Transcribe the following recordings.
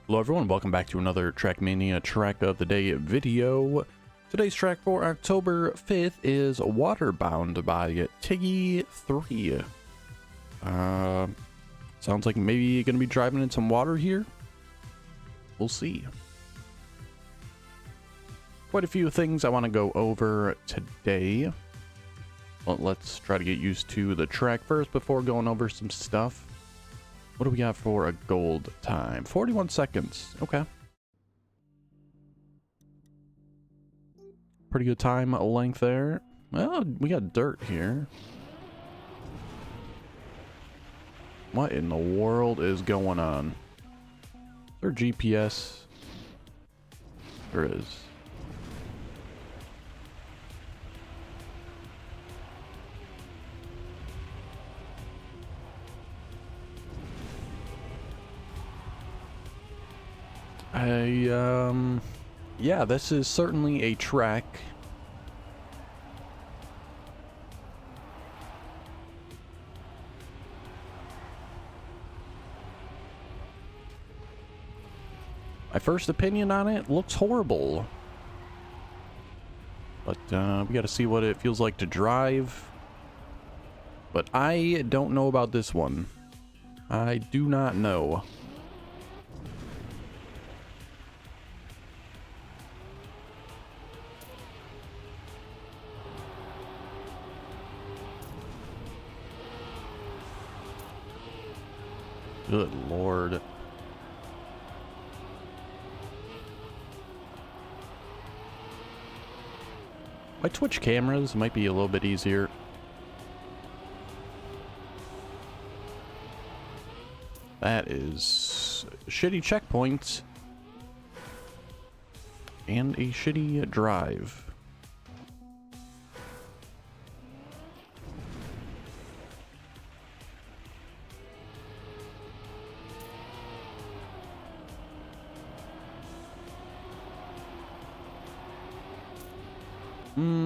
Hello everyone, welcome back to another Trackmania Track of the Day video. Today's track for October 5th is Waterbound by Teuty 3. Sounds like maybe gonna be driving in some water here. We'll see. Quite a few things I want to go over today. Well, let's try to get used to the track first before going over some stuff. What do we got for a gold time? 41 seconds. Okay. Pretty good time length there. Well, we got dirt here. What in the world is going on? Is there GPS? There is. Yeah, this is certainly a track. My first opinion on it looks horrible. But, we gotta see what it feels like to drive. But I don't know about this one. I do not know. Good lord. My Twitch cameras might be a little bit easier. That is shitty checkpoints. And a shitty drive.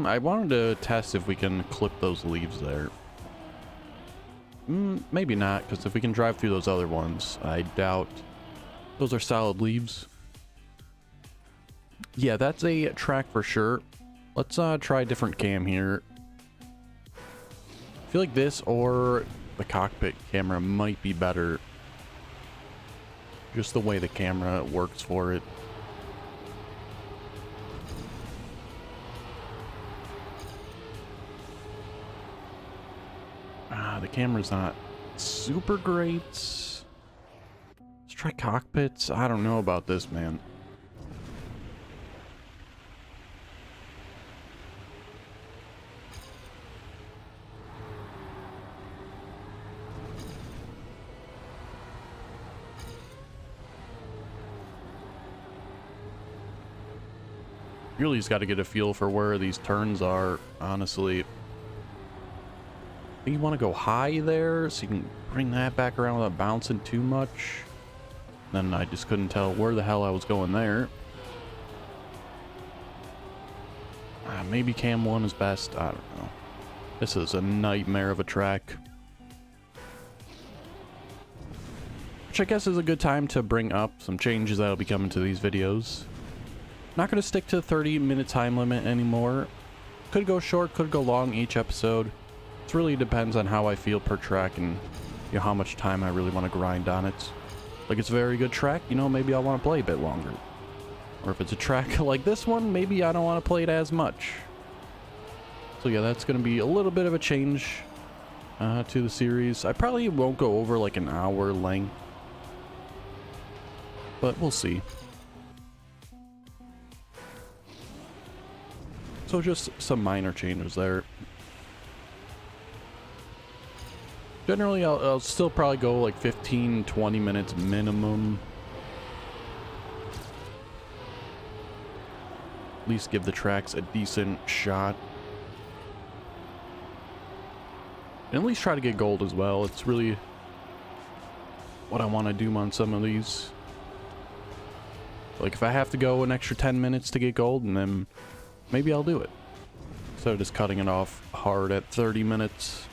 I wanted to test if we can clip those leaves there. Maybe not, because if we can drive through those other ones, I doubt those are solid leaves. Yeah, that's a track for sure. Let's try a different cam here. I feel like this or the cockpit camera might be better. Just the way the camera works for it. The camera's not super great. Let's try cockpits. I don't know about this, man. Really just got to get a feel for where these turns are, honestly. I think you want to go high there so you can bring that back around without bouncing too much. Then I just couldn't tell where the hell I was going there. Maybe cam 1 is best. I don't know. This is a nightmare of a track. Which I guess is a good time to bring up some changes that'll be coming to these videos. Not going to stick to the 30-minute time limit anymore. Could go short, could go long each episode. It really depends on how I feel per track and, you know, how much time I really want to grind on it. Like, it's a very good track, you know, maybe I want to play a bit longer. Or if it's a track like this one, maybe I don't want to play it as much. So yeah, that's going to be a little bit of a change to the series. I probably won't go over like an hour length, but we'll see. So just some minor changes there. Generally, I'll still probably go like 15-20 minutes minimum. At least give the tracks a decent shot. And at least try to get gold as well. It's really what I want to do on some of these. Like if I have to go an extra 10 minutes to get gold, and then maybe I'll do it. Instead of just cutting it off hard at 30 minutes.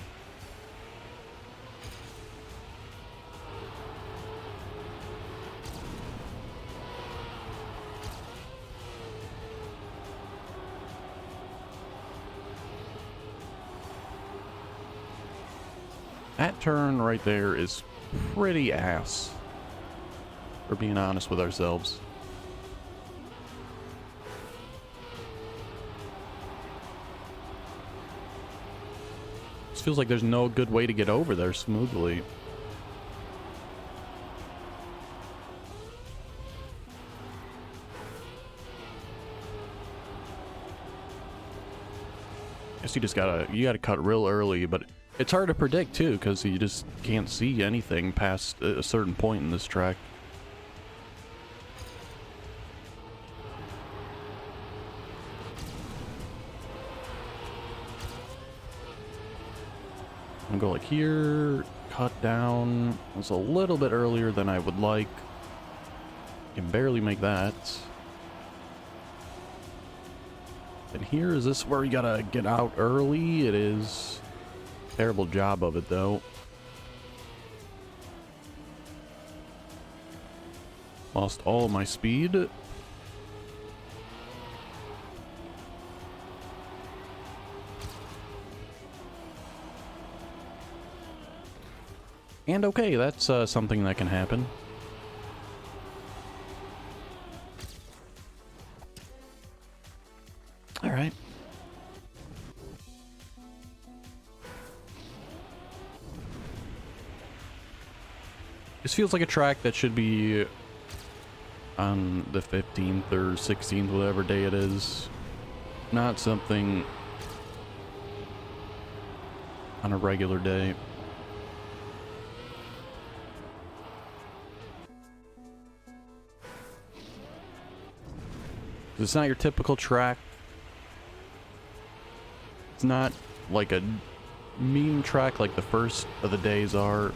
That turn right there is pretty ass. We're being honest with ourselves. This feels like there's no good way to get over there smoothly. Guess you gotta cut real early, but it's hard to predict too, because you just can't see anything past a certain point in this track. I'm gonna go like here, cut down. It's a little bit earlier than I would like. Can barely make that. And here, is this where you gotta get out early? It is. Terrible job of it though. Lost all of my speed. And okay, that's something that can happen. All right. This feels like a track that should be on the 15th or 16th, whatever day it is. Not something on a regular day. It's not your typical track. It's not like a meme track like the first of the days are.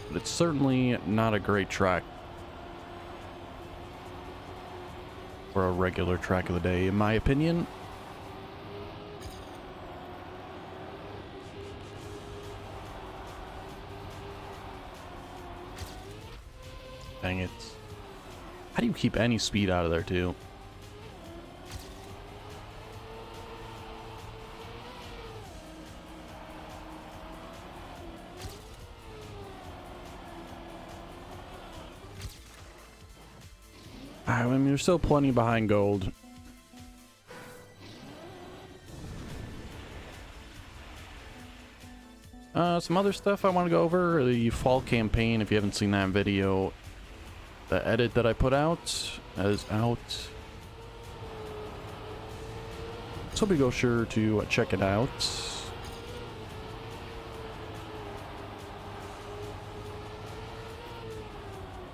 But it's certainly not a great track for a regular track of the day, in my opinion. Dang it. How do you keep any speed out of there, too? I mean, there's still plenty behind gold. Some other stuff I want to go over. The fall campaign, if you haven't seen that video. The edit that I put out is out. So be sure to check it out.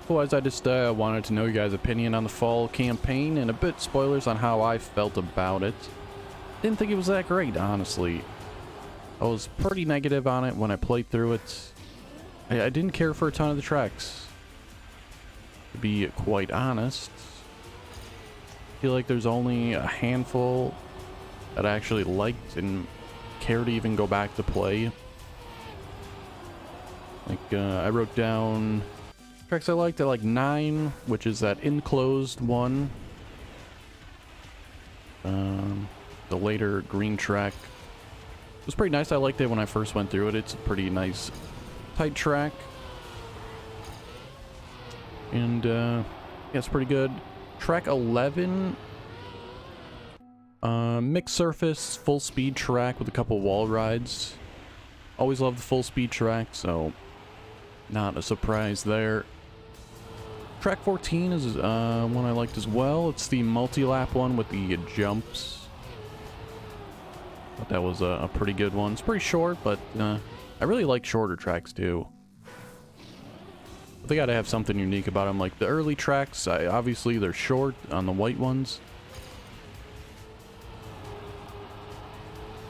Otherwise, I just wanted to know you guys' opinion on the fall campaign and a bit spoilers on how I felt about it. Didn't think it was that great, honestly. I was pretty negative on it when I played through it. I didn't care for a ton of the tracks, to be quite honest. I feel like there's only a handful that I actually liked and cared to even go back to play. Like, I wrote down tracks I liked at like 9, which is that enclosed one. The later green track. It was pretty nice. I liked it when I first went through it. It's a pretty nice, tight track. And, yeah, it's pretty good. Track 11. Mixed surface, full speed track with a couple wall rides. Always love the full speed track, so not a surprise there. Track 14 is one I liked as well. It's the multi-lap one with the jumps. Thought that was a pretty good one. It's pretty short, but I really like shorter tracks too. But they gotta have something unique about them. Like the early tracks, obviously they're short on the white ones.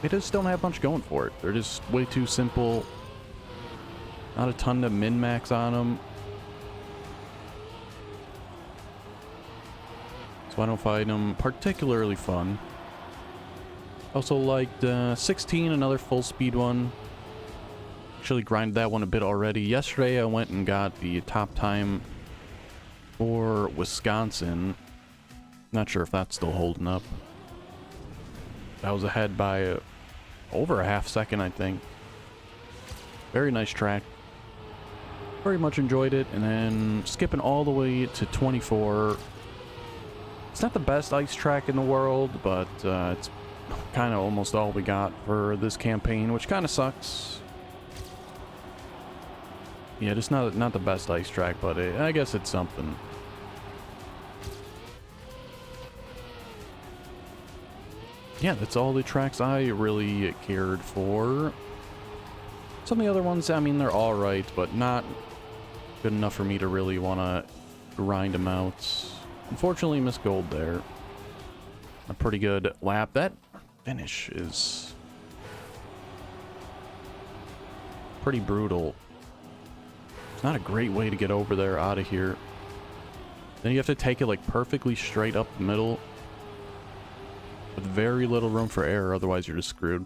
They just don't have much going for it. They're just way too simple. Not a ton to min-max on them. So I don't find them particularly fun. Also liked 16, another full speed one. Actually grinded that one a bit already. Yesterday I went and got the top time for Wisconsin. Not sure if that's still holding up. I was ahead by over a half second, I think. Very nice track. Very much enjoyed it. And then skipping all the way to 24. It's not the best ice track in the world, but it's kind of almost all we got for this campaign, which kind of sucks. Yeah, just not the best ice track, but I guess it's something. Yeah, that's all the tracks I really cared for. Some of the other ones, I mean, they're alright, but not good enough for me to really want to grind them out. Unfortunately, missed gold there. A pretty good lap. That finish is pretty brutal. It's not a great way to get over there out of here. Then you have to take it like perfectly straight up the middle with very little room for error, otherwise you're just screwed.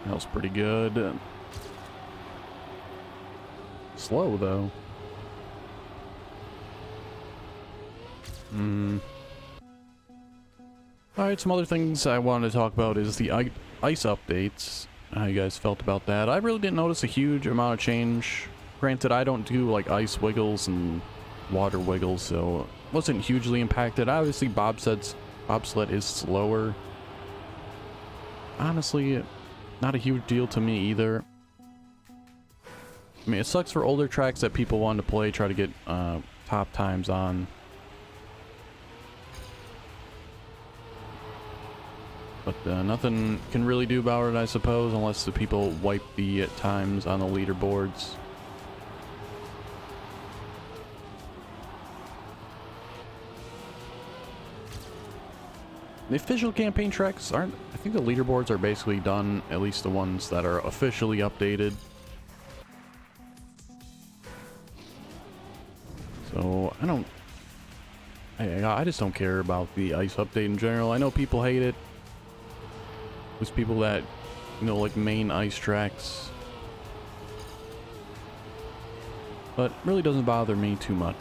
That was pretty good. Slow, though. Alright, some other things I wanted to talk about is the ice updates. How you guys felt about that. I really didn't notice a huge amount of change. Granted, I don't do, like, ice wiggles and water wiggles, so wasn't hugely impacted. Obviously, bobsled is slower. Honestly, not a huge deal to me either. I mean, it sucks for older tracks that people want to play, try to get top times on. But nothing can really do about it, I suppose, unless the people wipe the times on the leaderboards. The official campaign tracks aren't... I think the leaderboards are basically done, at least the ones that are officially updated. So, I just don't care about the ice update in general. I know people hate it. There's people that, you know, like main ice tracks. But it really doesn't bother me too much.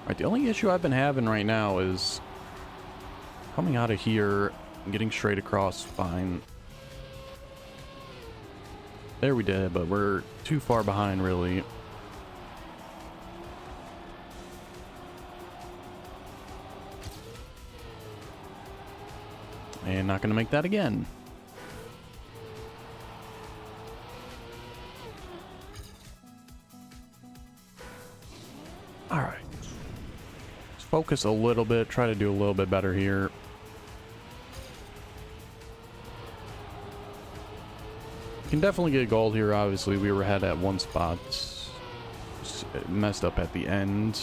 Alright, the only issue I've been having right now is coming out of here and getting straight across fine. There we did, but we're too far behind, really. And not gonna make that again. Alright. Let's focus a little bit, try to do a little bit better here. Can definitely get gold here, obviously. We were ahead at one spot. Just messed up at the end.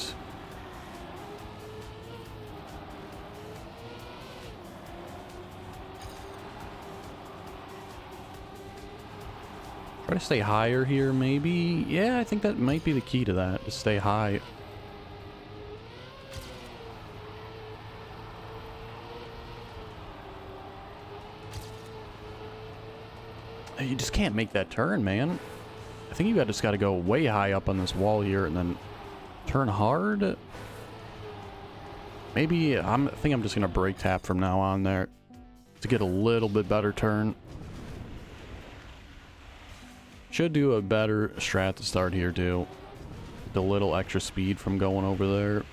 Try to stay higher here, maybe? Yeah, I think that might be the key to that, to stay high. You just can't make that turn, man. I think you just got to go way high up on this wall here and then turn hard. Maybe I think I'm just going to brake tap from now on there to get a little bit better turn. Should do a better strat to start here too. The little extra speed from going over there.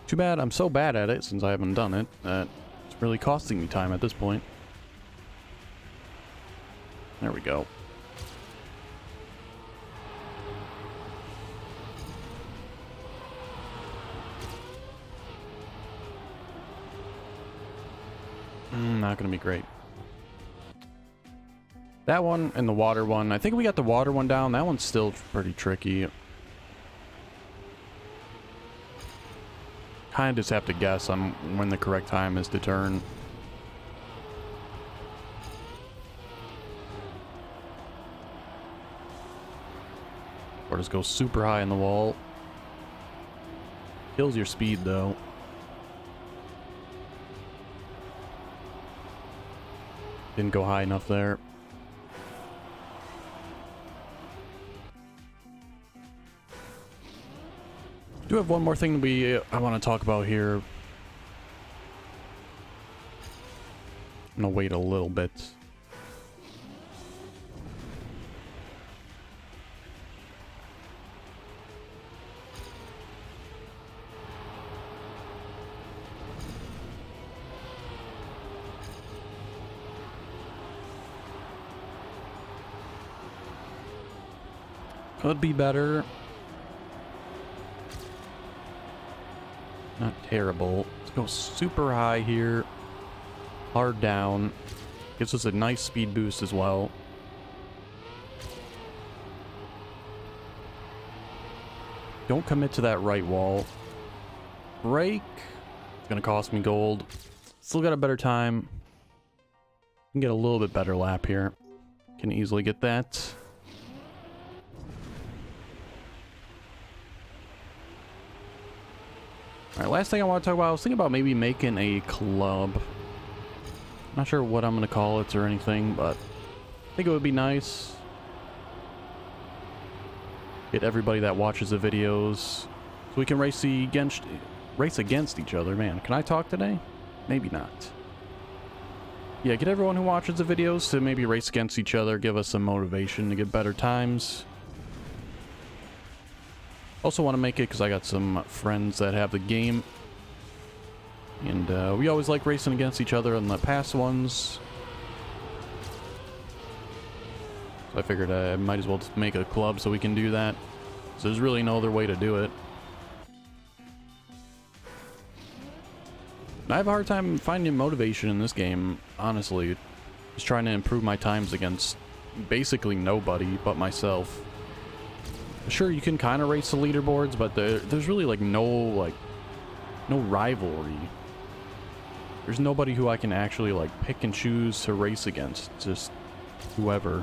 Too bad I'm so bad at it since I haven't done it that it's really costing me time at this point. There we go. Not gonna be great. That one and the water one. I think we got the water one down. That one's still pretty tricky. Kind of just have to guess on when the correct time is to turn. Or just go super high on the wall. Kills your speed though. Didn't go high enough there. Do have one more thing I want to talk about here. I'm gonna wait a little bit. Could be better. Not terrible. Let's go super high here. Hard down. Gives us a nice speed boost as well. Don't commit to that right wall. Brake. It's gonna cost me gold. Still got a better time. Can get a little bit better lap here. Can easily get that. Alright, last thing I want to talk about, I was thinking about maybe making a club. Not sure what I'm going to call it or anything, but I think it would be nice. Get everybody that watches the videos so we can race against each other. Man, can I talk today? Maybe not. Yeah, get everyone who watches the videos to maybe race against each other, give us some motivation to get better times. Also want to make it because I got some friends that have the game. And we always like racing against each other on the past ones. So I figured I might as well just make a club so we can do that. So there's really no other way to do it. I have a hard time finding motivation in this game, honestly. Just trying to improve my times against basically nobody but myself. Sure, you can kind of race the leaderboards, but there's really like no rivalry. There's nobody who I can actually like pick and choose to race against. Just whoever's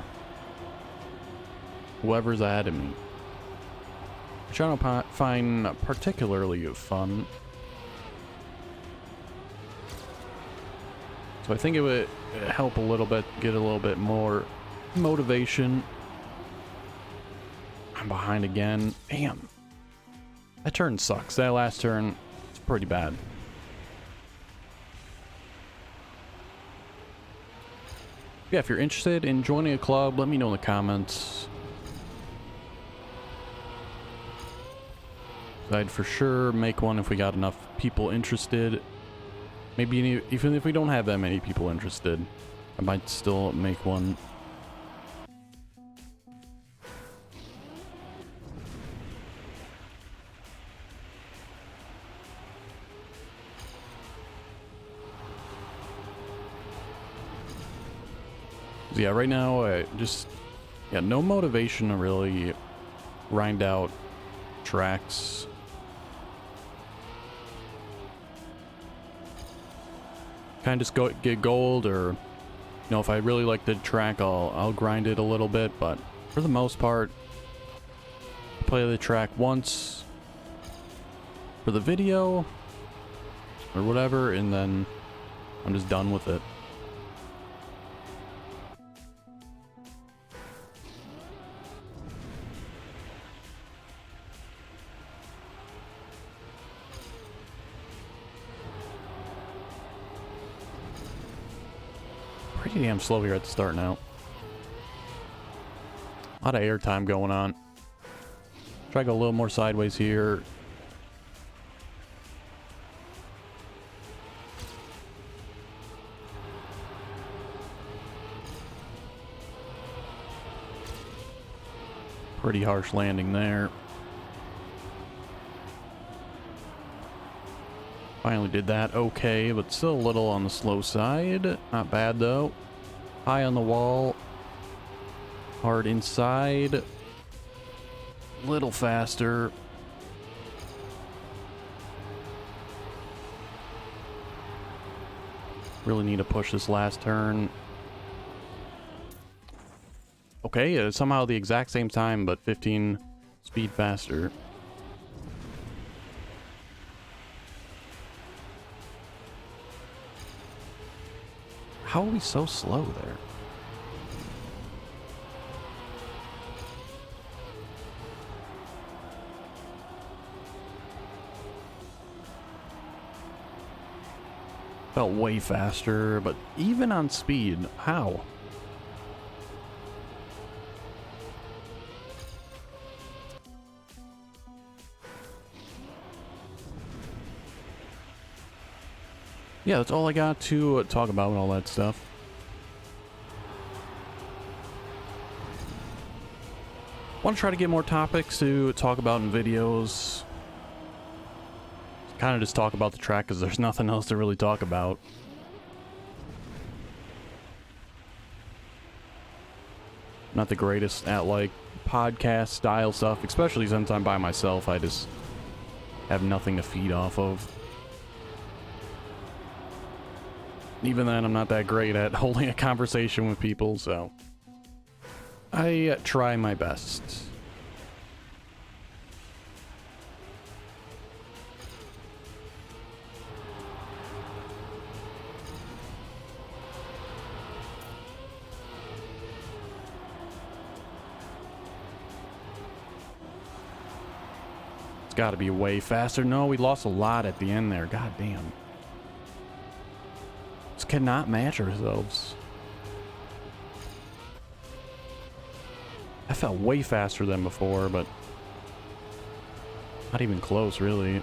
ahead of me, which I don't find particularly fun. So I think it would help a little bit, get a little bit more motivation. I'm behind again. Damn. That turn sucks. That last turn, it's pretty bad. Yeah, if you're interested in joining a club, let me know in the comments. I'd for sure make one if we got enough people interested. Maybe even if we don't have that many people interested, I might still make one. Yeah, right now I just no motivation to really grind out tracks. Kind of just get gold, or if I really like the track, I'll grind it a little bit, but for the most part, play the track once for the video or whatever, and then I'm just done with it. Pretty damn slow here at the start now. A lot of air time going on. Try to go a little more sideways here. Pretty harsh landing there. Finally did that okay, but still a little on the slow side. Not bad though. High on the wall. Hard inside. Little faster. Really need to push this last turn. Okay, somehow the exact same time, but 15 speed faster. How are we so slow there? Felt way faster, but even on speed, how? Yeah, that's all I got to talk about and all that stuff. Want to try to get more topics to talk about in videos. Kind of just talk about the track because there's nothing else to really talk about. Not the greatest at like podcast style stuff, especially since I'm by myself. I just have nothing to feed off of. Even then, I'm not that great at holding a conversation with people, so I try my best. It's got to be way faster. No, we lost a lot at the end there. God damn. Just cannot match ourselves. I felt way faster than before, but not even close, really.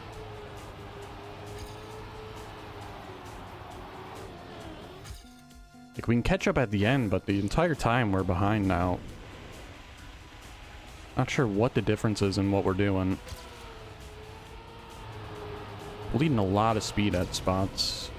Like, we can catch up at the end, but the entire time we're behind now. Not sure what the difference is in what we're doing. Bleeding a lot of speed at spots.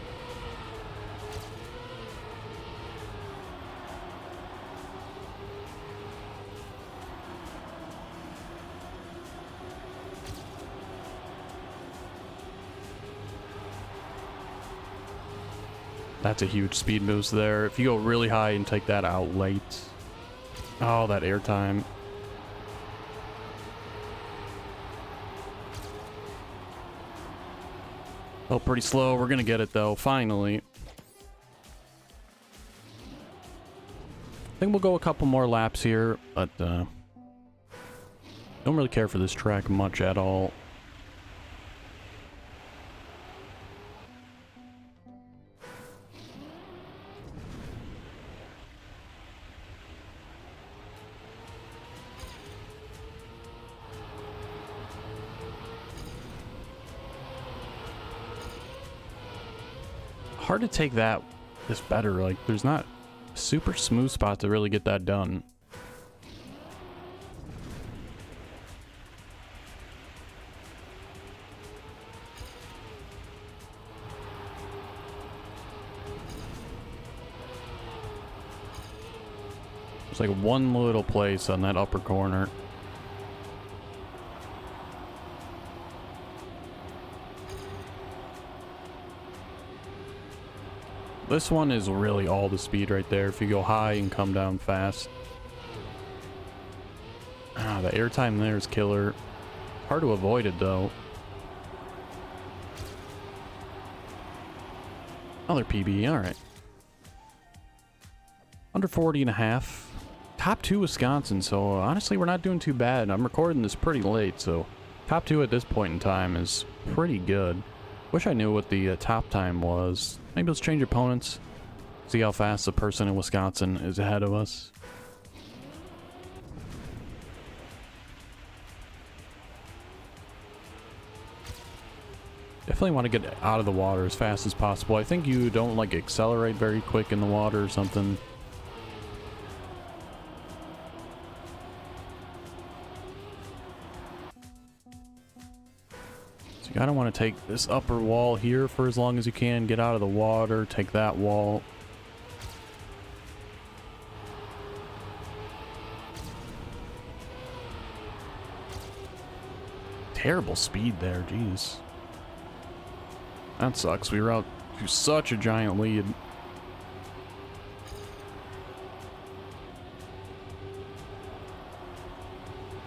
That's a huge speed boost there. If you go really high and take that out late. Oh, that airtime. Oh, pretty slow. We're gonna get it though, finally. I think we'll go a couple more laps here, but don't really care for this track much at all. Hard to take that this better. Like, there's not a super smooth spot to really get that done. There's like one little place on that upper corner. This one is really all the speed right there. If you go high and come down fast. Ah, the airtime there is killer. Hard to avoid it though. Another PB, alright. Under 40 and a half. Top 2 Wisconsin, so honestly we're not doing too bad. I'm recording this pretty late, so top 2 at this point in time is pretty good. Wish I knew what the top time was. Maybe let's change opponents. See how fast the person in Wisconsin is ahead of us. Definitely want to get out of the water as fast as possible. I think you don't like accelerate very quick in the water or something. You gotta want to take this upper wall here for as long as you can. Get out of the water. Take that wall. Terrible speed there. Jeez. That sucks. We were out to such a giant lead.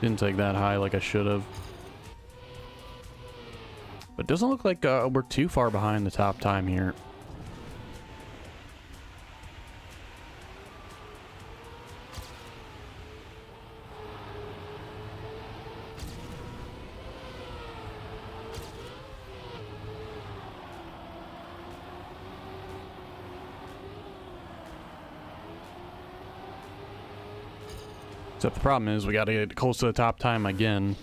Didn't take that high like I should have. But it doesn't look like we're too far behind the top time here. Except the problem is we got to get close to the top time again.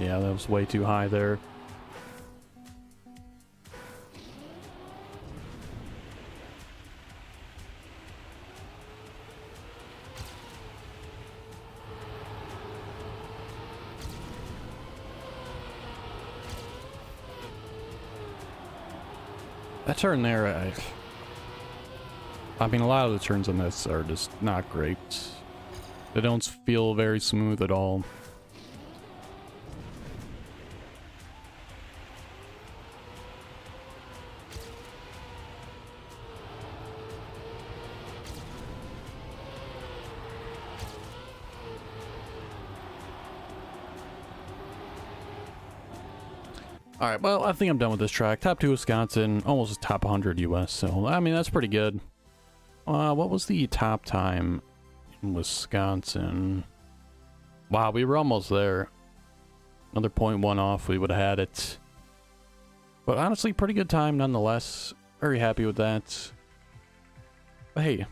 Yeah, that was way too high there. That turn there, I mean, a lot of the turns on this are just not great. They don't feel very smooth at all. Alright, well, I think I'm done with this track. Top 2 Wisconsin, almost top 100 US, so, I mean, that's pretty good. What was the top time in Wisconsin? Wow, we were almost there. Another 0.1 off, we would have had it. But honestly, pretty good time nonetheless. Very happy with that. But hey,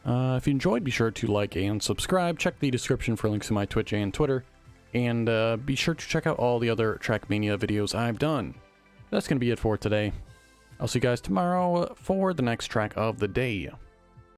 if you enjoyed, be sure to like and subscribe. Check the description for links to my Twitch and Twitter. And be sure to check out all the other Trackmania videos I've done. That's going to be it for today. I'll see you guys tomorrow for the next track of the day.